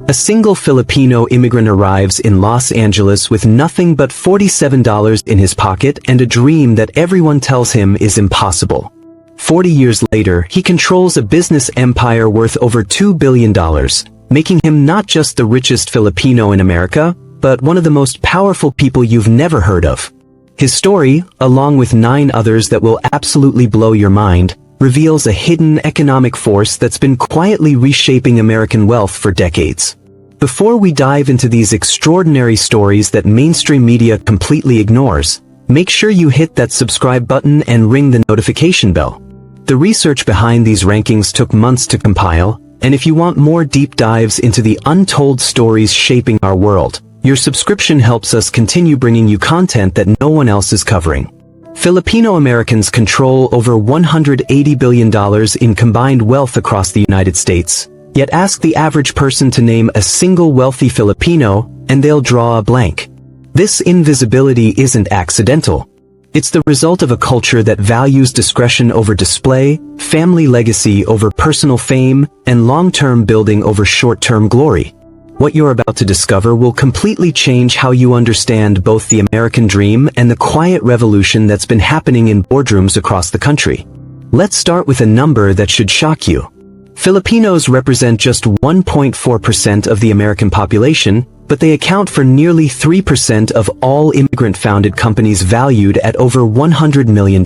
A single Filipino immigrant arrives in Los Angeles with nothing but $47 in his pocket and a dream that everyone tells him is impossible. 40 years later, he controls a business empire worth over $2 billion, making him not just the richest Filipino in America, but one of the most powerful people you've never heard of. His story, along with 9 others that will absolutely blow your mind, reveals a hidden economic force that's been quietly reshaping American wealth for decades. Before we dive into these extraordinary stories that mainstream media completely ignores, make sure you hit that subscribe button and ring the notification bell. The research behind these rankings took months to compile, and if you want more deep dives into the untold stories shaping our world, your subscription helps us continue bringing you content that no one else is covering. Filipino Americans control over $180 billion in combined wealth across the United States, yet ask the average person to name a single wealthy Filipino, and they'll draw a blank. This invisibility isn't accidental. It's the result of a culture that values discretion over display, family legacy over personal fame, and long-term building over short-term glory. What you're about to discover will completely change how you understand both the American dream and the quiet revolution that's been happening in boardrooms across the country. Let's start with a number that should shock you. Filipinos represent just 1.4% of the American population, but they account for nearly 3% of all immigrant-founded companies valued at over $100 million.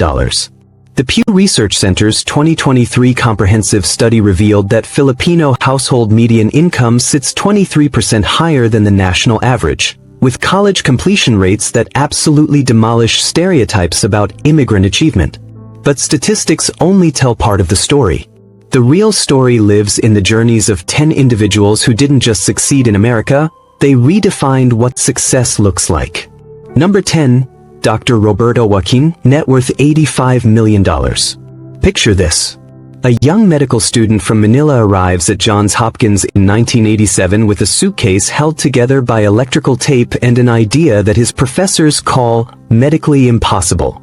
The Pew Research Center's 2023 comprehensive study revealed that Filipino household median income sits 23% higher than the national average, with college completion rates that absolutely demolish stereotypes about immigrant achievement. But statistics only tell part of the story. The real story lives in the journeys of 10 individuals who didn't just succeed in America, they redefined what success looks like. Number 10. Dr. Roberto Joaquin, net worth $85 million. Picture this. A young medical student from Manila arrives at Johns Hopkins in 1987 with a suitcase held together by electrical tape and an idea that his professors call medically impossible.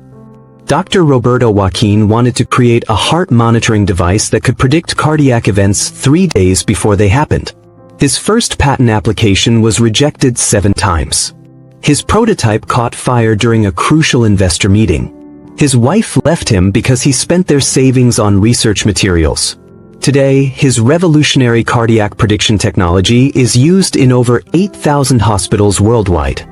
Dr. Roberto Joaquin wanted to create a heart monitoring device that could predict cardiac events 3 days before they happened. His first patent application was rejected 7 times. His prototype caught fire during a crucial investor meeting. His wife left him because he spent their savings on research materials. Today, his revolutionary cardiac prediction technology is used in over 8,000 hospitals worldwide.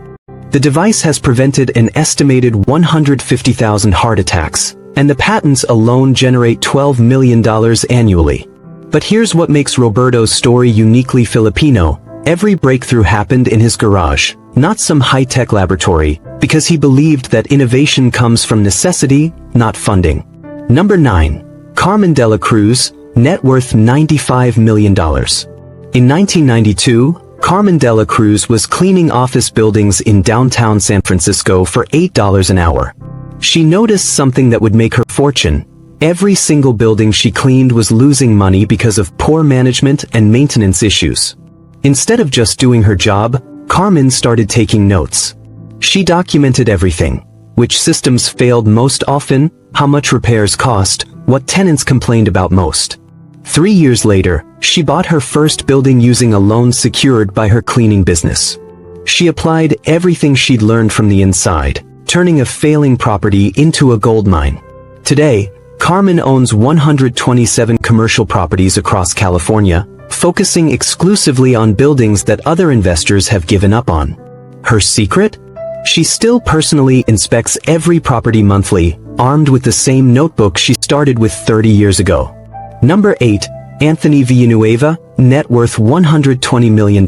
The device has prevented an estimated 150,000 heart attacks, and the patents alone generate $12 million annually. But here's what makes Roberto's story uniquely Filipino. Every breakthrough happened in his garage, not some high-tech laboratory, because he believed that innovation comes from necessity, not funding. Number 9. Carmen de la Cruz, net worth $95 million. In 1992, Carmen de la Cruz was cleaning office buildings in downtown San Francisco for $8 an hour. She noticed something that would make her fortune. Every single building she cleaned was losing money because of poor management and maintenance issues. Instead of just doing her job, Carmen started taking notes. She documented everything: which systems failed most often, how much repairs cost, what tenants complained about most. 3 years later, she bought her first building using a loan secured by her cleaning business. She applied everything she'd learned from the inside, turning a failing property into a gold mine. Today, Carmen owns 127 commercial properties across California, focusing exclusively on buildings that other investors have given up on. Her secret? She still personally inspects every property monthly, armed with the same notebook she started with 30 years ago. Number 8. Anthony Villanueva, net worth $120 million.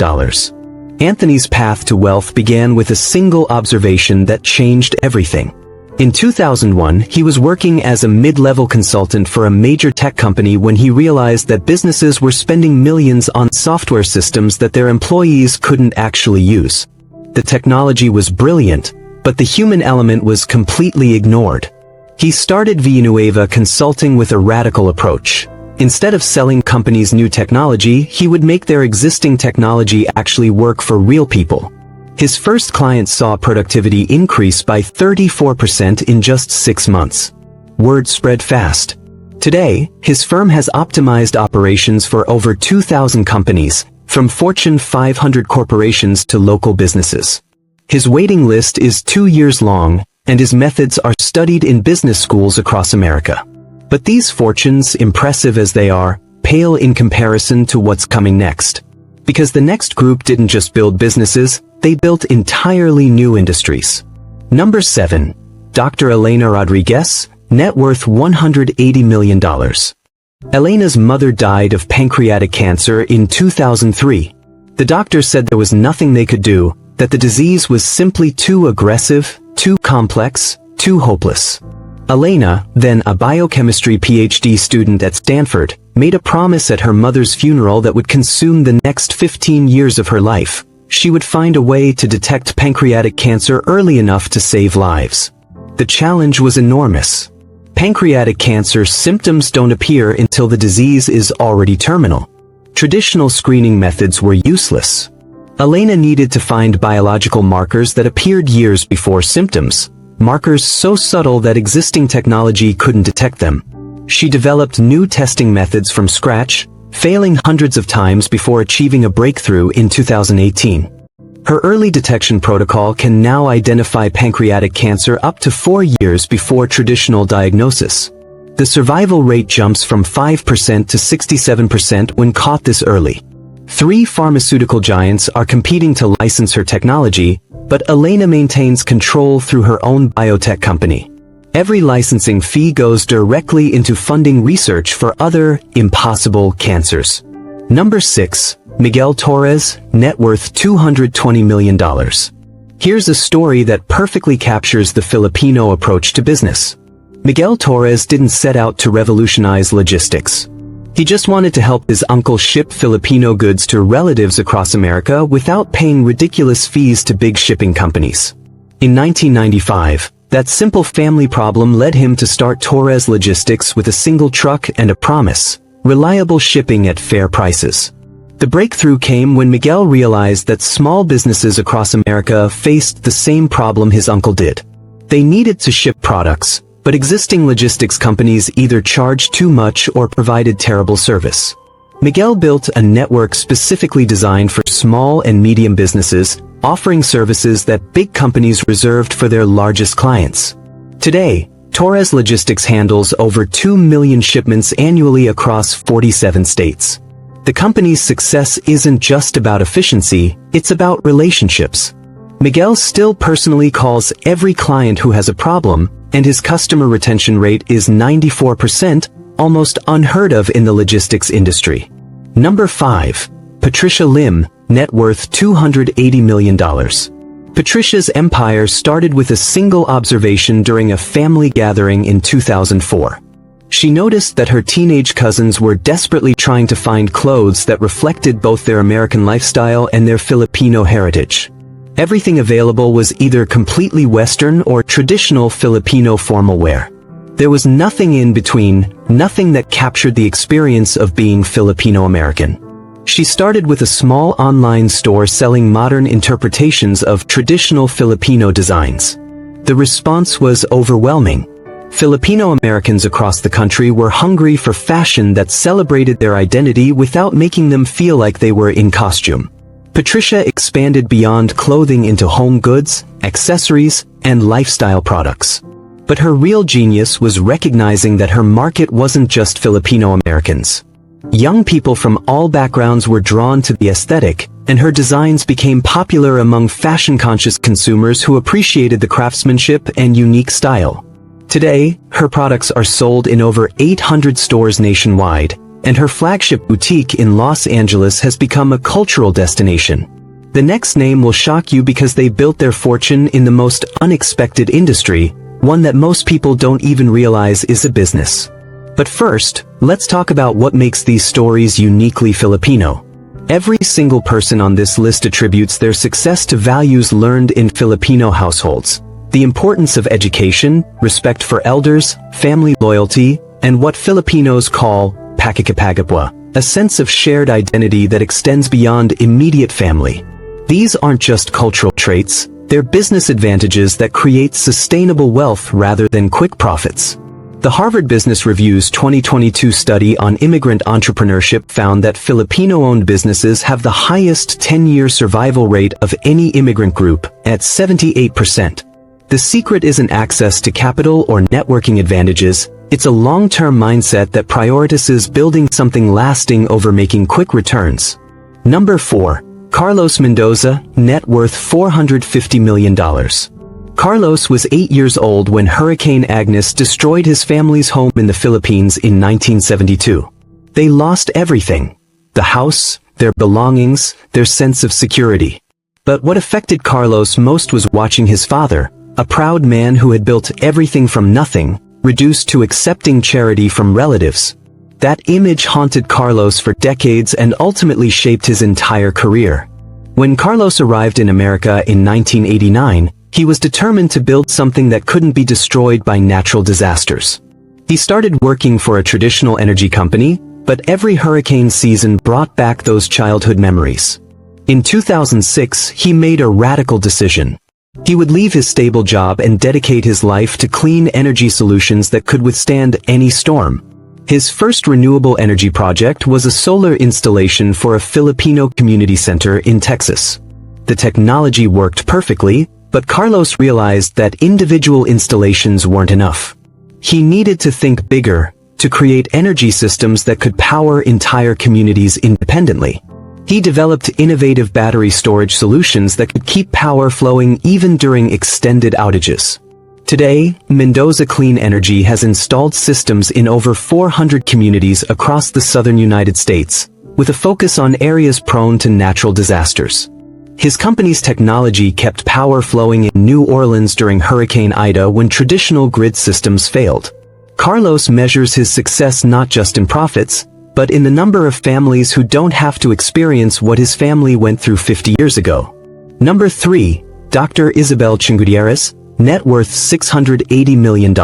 Anthony's path to wealth began with a single observation that changed everything. In 2001, he was working as a mid-level consultant for a major tech company when he realized that businesses were spending millions on software systems that their employees couldn't actually use. The technology was brilliant, but the human element was completely ignored. He started Villanueva Consulting with a radical approach. Instead of selling companies new technology, he would make their existing technology actually work for real people. His first client saw productivity increase by 34% in just 6 months. Word spread fast. Today, his firm has optimized operations for over 2,000 companies, from Fortune 500 corporations to local businesses. His waiting list is 2 years long, and his methods are studied in business schools across America. But these fortunes, impressive as they are, pale in comparison to what's coming next. Because the next group didn't just build businesses, they built entirely new industries. Number 7. Dr. Elena Rodriguez, net worth $180 million. Elena's mother died of pancreatic cancer in 2003. The doctor said there was nothing they could do, that the disease was simply too aggressive, too complex, too hopeless. Elena, then a biochemistry PhD student at Stanford, made a promise at her mother's funeral that would consume the next 15 years of her life. She would find a way to detect pancreatic cancer early enough to save lives. The challenge was enormous. Pancreatic cancer symptoms don't appear until the disease is already terminal. Traditional screening methods were useless. Elena needed to find biological markers that appeared years before symptoms, markers so subtle that existing technology couldn't detect them. She developed new testing methods from scratch, failing hundreds of times before achieving a breakthrough in 2018. Her early detection protocol can now identify pancreatic cancer up to 4 years before traditional diagnosis. The survival rate jumps from 5% to 67% when caught this early. 3 pharmaceutical giants are competing to license her technology, but Elena maintains control through her own biotech company. Every licensing fee goes directly into funding research for other, impossible cancers. Number 6. Miguel Torres, net worth $220 million. Here's a story that perfectly captures the Filipino approach to business. Miguel Torres didn't set out to revolutionize logistics. He just wanted to help his uncle ship Filipino goods to relatives across America without paying ridiculous fees to big shipping companies. In 1995, that simple family problem led him to start Torres Logistics with a single truck and a promise: reliable shipping at fair prices. The breakthrough came when Miguel realized that small businesses across America faced the same problem his uncle did. They needed to ship products, but existing logistics companies either charged too much or provided terrible service. Miguel built a network specifically designed for small and medium businesses, offering services that big companies reserved for their largest clients. Today, Torres Logistics handles over 2 million shipments annually across 47 states. The company's success isn't just about efficiency, it's about relationships. Miguel still personally calls every client who has a problem, and his customer retention rate is 94%, almost unheard of in the logistics industry. Number 5. Patricia Lim, net worth $280 million. Patricia's empire started with a single observation during a family gathering in 2004. She noticed that her teenage cousins were desperately trying to find clothes that reflected both their American lifestyle and their Filipino heritage. Everything available was either completely Western or traditional Filipino formal wear. There was nothing in between, nothing that captured the experience of being Filipino-American. She started with a small online store selling modern interpretations of traditional Filipino designs. The response was overwhelming. Filipino Americans across the country were hungry for fashion that celebrated their identity without making them feel like they were in costume. Patricia expanded beyond clothing into home goods, accessories, and lifestyle products. But her real genius was recognizing that her market wasn't just Filipino Americans. Young people from all backgrounds were drawn to the aesthetic, and her designs became popular among fashion-conscious consumers who appreciated the craftsmanship and unique style. Today, her products are sold in over 800 stores nationwide, and her flagship boutique in Los Angeles has become a cultural destination. The next name will shock you because they built their fortune in the most unexpected industry, one that most people don't even realize is a business. But first, let's talk about what makes these stories uniquely Filipino. Every single person on this list attributes their success to values learned in Filipino households: the importance of education, respect for elders, family loyalty, and what Filipinos call pakikipagapwa, a sense of shared identity that extends beyond immediate family. These aren't just cultural traits, they're business advantages that create sustainable wealth rather than quick profits. The Harvard Business Review's 2022 study on immigrant entrepreneurship found that Filipino-owned businesses have the highest 10-year survival rate of any immigrant group, at 78%. The secret isn't access to capital or networking advantages, it's a long-term mindset that prioritizes building something lasting over making quick returns. Number 4. Carlos Mendoza, net worth $450 million. Carlos was 8 years old when Hurricane Agnes destroyed his family's home in the Philippines in 1972. They lost everything: the house, their belongings, their sense of security. But what affected Carlos most was watching his father, a proud man who had built everything from nothing, reduced to accepting charity from relatives. That image haunted Carlos for decades and ultimately shaped his entire career. When Carlos arrived in America in 1989, he was determined to build something that couldn't be destroyed by natural disasters. He started working for a traditional energy company, but every hurricane season brought back those childhood memories. In 2006, he made a radical decision. He would leave his stable job and dedicate his life to clean energy solutions that could withstand any storm. His first renewable energy project was a solar installation for a Filipino community center in Texas. The technology worked perfectly, but Carlos realized that individual installations weren't enough. He needed to think bigger, to create energy systems that could power entire communities independently. He developed innovative battery storage solutions that could keep power flowing even during extended outages. Today, Mendoza Clean Energy has installed systems in over 400 communities across the southern United States, with a focus on areas prone to natural disasters. His company's technology kept power flowing in New Orleans during Hurricane Ida when traditional grid systems failed. Carlos measures his success not just in profits, but in the number of families who don't have to experience what his family went through 50 years ago. Number 3. Dr. Isabel Chingudieres, net worth $680 million.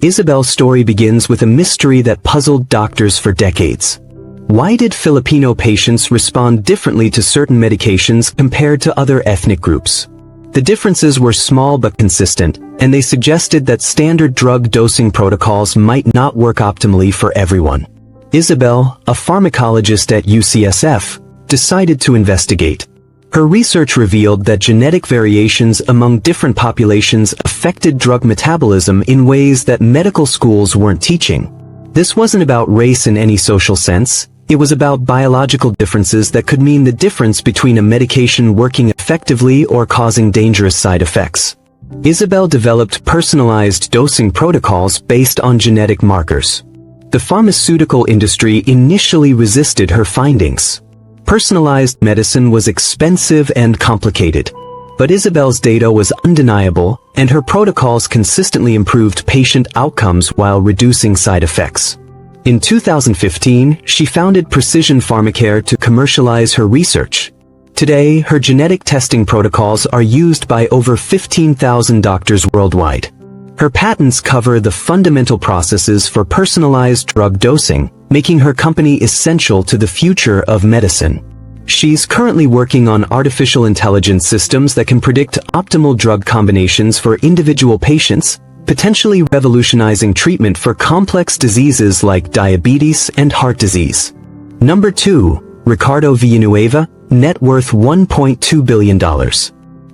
Isabel's story begins with a mystery that puzzled doctors for decades. Why did Filipino patients respond differently to certain medications compared to other ethnic groups? The differences were small but consistent, and they suggested that standard drug dosing protocols might not work optimally for everyone. Isabel, a pharmacologist at UCSF, decided to investigate. Her research revealed that genetic variations among different populations affected drug metabolism in ways that medical schools weren't teaching. This wasn't about race in any social sense. It was about biological differences that could mean the difference between a medication working effectively or causing dangerous side effects. Isabel developed personalized dosing protocols based on genetic markers. The pharmaceutical industry initially resisted her findings. Personalized medicine was expensive and complicated. But Isabel's data was undeniable, and her protocols consistently improved patient outcomes while reducing side effects. In 2015, she founded Precision Pharmacare to commercialize her research. Today, her genetic testing protocols are used by over 15,000 doctors worldwide. Her patents cover the fundamental processes for personalized drug dosing, making her company essential to the future of medicine. She's currently working on artificial intelligence systems that can predict optimal drug combinations for individual patients, potentially revolutionizing treatment for complex diseases like diabetes and heart disease. Number 2. Ricardo Villanueva, net worth $1.2 billion.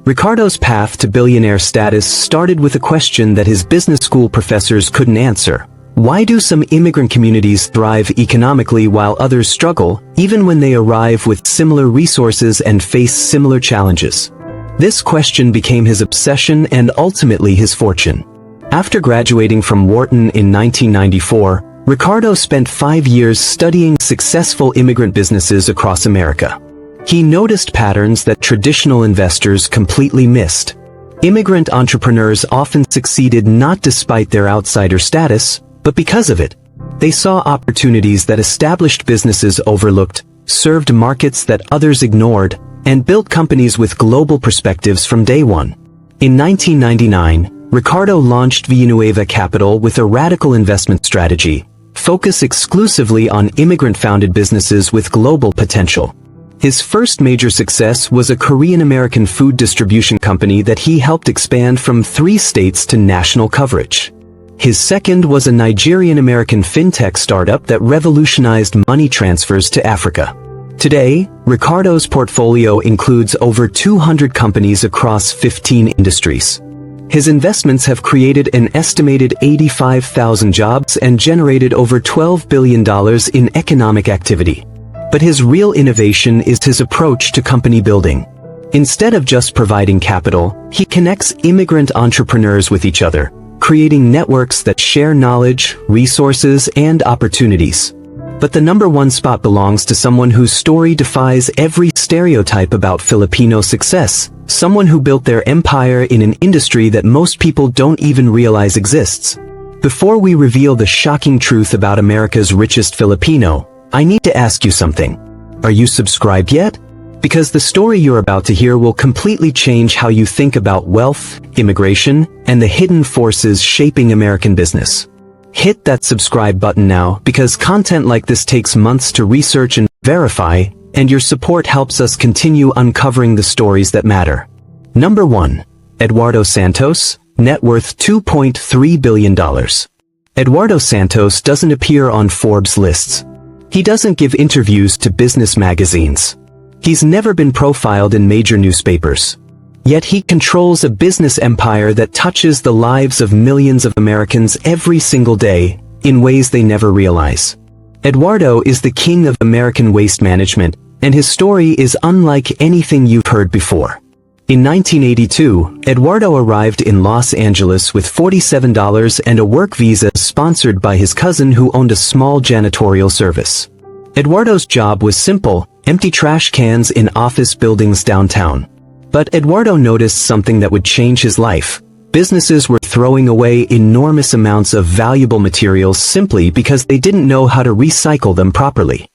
Ricardo's path to billionaire status started with a question that his business school professors couldn't answer. Why do some immigrant communities thrive economically while others struggle, even when they arrive with similar resources and face similar challenges? This question became his obsession and ultimately his fortune. After graduating from Wharton in 1994, Ricardo spent 5 years studying successful immigrant businesses across America. He noticed patterns that traditional investors completely missed. Immigrant entrepreneurs often succeeded not despite their outsider status, but because of it. They saw opportunities that established businesses overlooked, served markets that others ignored, and built companies with global perspectives from day one. In 1999, Ricardo launched Villanueva Capital with a radical investment strategy, focused exclusively on immigrant-founded businesses with global potential. His first major success was a Korean-American food distribution company that he helped expand from 3 states to national coverage. His second was a Nigerian-American fintech startup that revolutionized money transfers to Africa. Today, Ricardo's portfolio includes over 200 companies across 15 industries. His investments have created an estimated 85,000 jobs and generated over $12 billion in economic activity. But his real innovation is his approach to company building. Instead of just providing capital, he connects immigrant entrepreneurs with each other, creating networks that share knowledge, resources, and opportunities. But the number one spot belongs to someone whose story defies every stereotype about Filipino success, someone who built their empire in an industry that most people don't even realize exists. Before we reveal the shocking truth about America's richest Filipino, I need to ask you something. Are you subscribed yet? Because the story you're about to hear will completely change how you think about wealth, immigration, and the hidden forces shaping American business. Hit that subscribe button now, because content like this takes months to research and verify, and your support helps us continue uncovering the stories that matter. Number 1. Eduardo Santos, net worth $2.3 billion. Eduardo Santos doesn't appear on Forbes lists. He doesn't give interviews to business magazines. He's never been profiled in major newspapers. Yet he controls a business empire that touches the lives of millions of Americans every single day, in ways they never realize. Eduardo is the king of American waste management, and his story is unlike anything you've heard before. In 1982, Eduardo arrived in Los Angeles with $47 and a work visa sponsored by his cousin who owned a small janitorial service. Eduardo's job was simple: empty trash cans in office buildings downtown. But Eduardo noticed something that would change his life. Businesses were throwing away enormous amounts of valuable materials simply because they didn't know how to recycle them properly.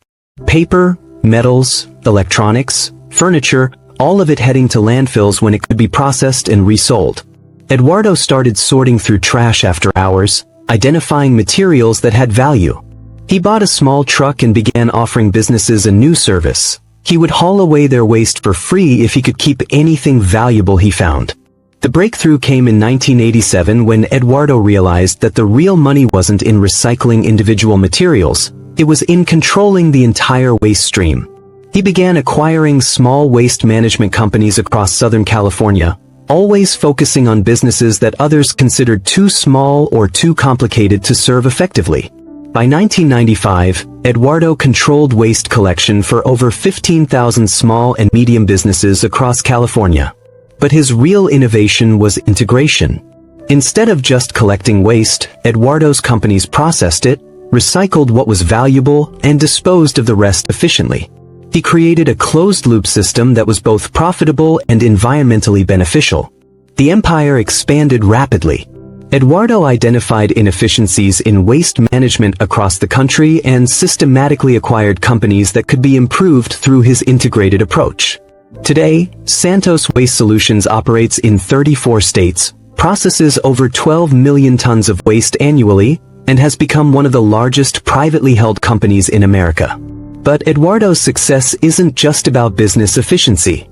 Paper, metals, electronics, furniture, all of it heading to landfills when it could be processed and resold. Eduardo started sorting through trash after hours, identifying materials that had value. He bought a small truck and began offering businesses a new service. He would haul away their waste for free if he could keep anything valuable he found. The breakthrough came in 1987 when Eduardo realized that the real money wasn't in recycling individual materials, it was in controlling the entire waste stream. He began acquiring small waste management companies across Southern California, always focusing on businesses that others considered too small or too complicated to serve effectively. By 1995, Eduardo controlled waste collection for over 15,000 small and medium businesses across California. But his real innovation was integration. Instead of just collecting waste, Eduardo's companies processed it, recycled what was valuable, and disposed of the rest efficiently. He created a closed-loop system that was both profitable and environmentally beneficial. The empire expanded rapidly. Eduardo identified inefficiencies in waste management across the country and systematically acquired companies that could be improved through his integrated approach. Today, Santos Waste Solutions operates in 34 states, processes over 12 million tons of waste annually, and has become one of the largest privately held companies in America. But Eduardo's success isn't just about business efficiency.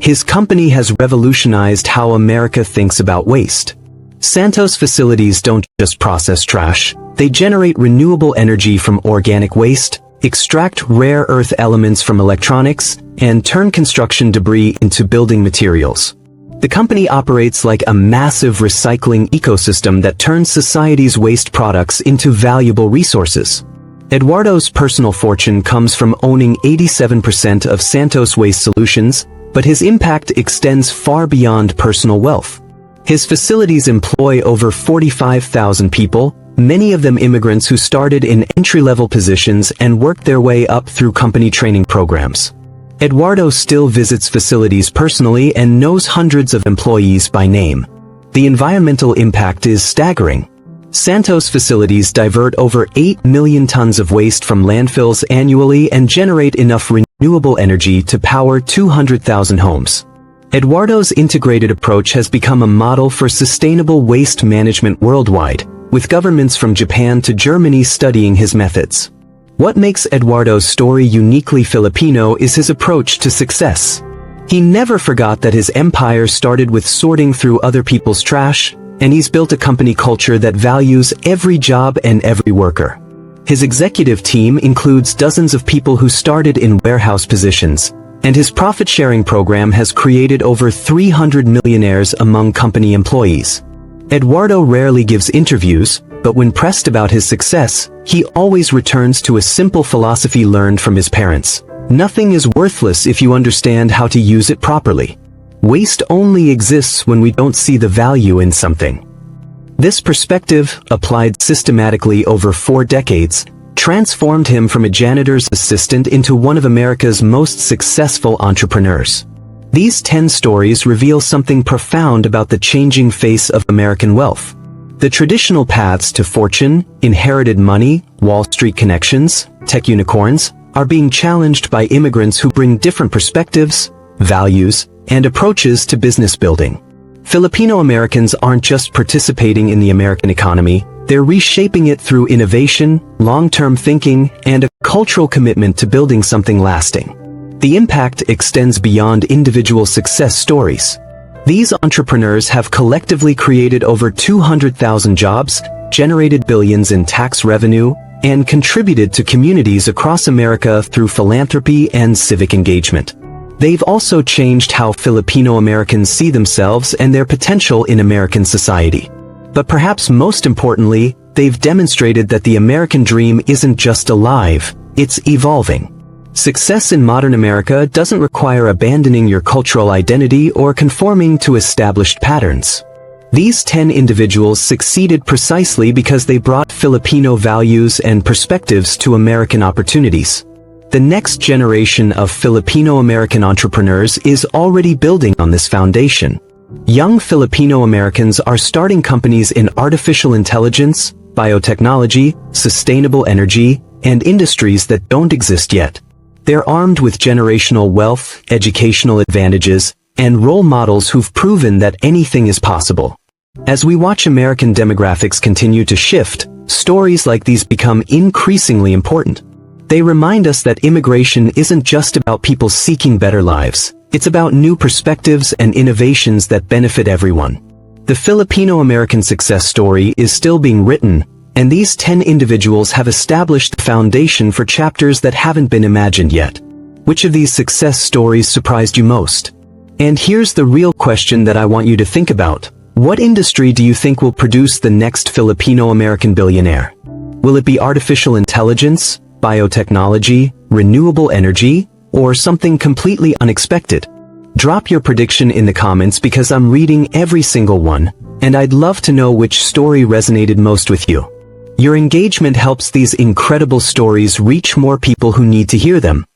His company has revolutionized how America thinks about waste. Santos facilities don't just process trash, they generate renewable energy from organic waste, extract rare earth elements from electronics, and turn construction debris into building materials. The company operates like a massive recycling ecosystem that turns society's waste products into valuable resources. Eduardo's personal fortune comes from owning 87% of Santos Waste Solutions, but his impact extends far beyond personal wealth. His facilities employ over 45,000 people, many of them immigrants who started in entry-level positions and worked their way up through company training programs. Eduardo still visits facilities personally and knows hundreds of employees by name. The environmental impact is staggering. Santos facilities divert over 8 million tons of waste from landfills annually and generate enough renewable energy to power 200,000 homes. Eduardo's integrated approach has become a model for sustainable waste management worldwide, with governments from Japan to Germany studying his methods. What makes Eduardo's story uniquely Filipino is his approach to success. He never forgot that his empire started with sorting through other people's trash. and he's built a company culture that values every job and every worker. His executive team includes dozens of people who started in warehouse positions, and his profit-sharing program has created over 300 millionaires among company employees. Eduardo rarely gives interviews, but when pressed about his success, he always returns to a simple philosophy learned from his parents. Nothing is worthless if you understand how to use it properly. Waste only exists when we don't see the value in something. This perspective, applied systematically over 4 decades, transformed him from a janitor's assistant into one of America's most successful entrepreneurs. These 10 stories reveal something profound about the changing face of American wealth. The traditional paths to fortune, inherited money, Wall Street connections, tech unicorns, are being challenged by immigrants who bring different perspectives, values, and approaches to business building. Filipino Americans aren't just participating in the American economy, they're reshaping it through innovation, long-term thinking, and a cultural commitment to building something lasting. The impact extends beyond individual success stories. These entrepreneurs have collectively created over 200,000 jobs, generated billions in tax revenue, and contributed to communities across America through philanthropy and civic engagement. They've also changed how Filipino Americans see themselves and their potential in American society. But perhaps most importantly, they've demonstrated that the American dream isn't just alive, it's evolving. Success in modern America doesn't require abandoning your cultural identity or conforming to established patterns. These 10 individuals succeeded precisely because they brought Filipino values and perspectives to American opportunities. The next generation of Filipino-American entrepreneurs is already building on this foundation. Young Filipino Americans are starting companies in artificial intelligence, biotechnology, sustainable energy, and industries that don't exist yet. They're armed with generational wealth, educational advantages, and role models who've proven that anything is possible. As we watch American demographics continue to shift, stories like these become increasingly important. They remind us that immigration isn't just about people seeking better lives. It's about new perspectives and innovations that benefit everyone. The Filipino-American success story is still being written, and these 10 individuals have established the foundation for chapters that haven't been imagined yet. Which of these success stories surprised you most? And here's the real question that I want you to think about. What industry do you think will produce the next Filipino-American billionaire? Will it be artificial intelligence, biotechnology, renewable energy, or something completely unexpected? Drop your prediction in the comments because I'm reading every single one, and I'd love to know which story resonated most with you. Your engagement helps these incredible stories reach more people who need to hear them.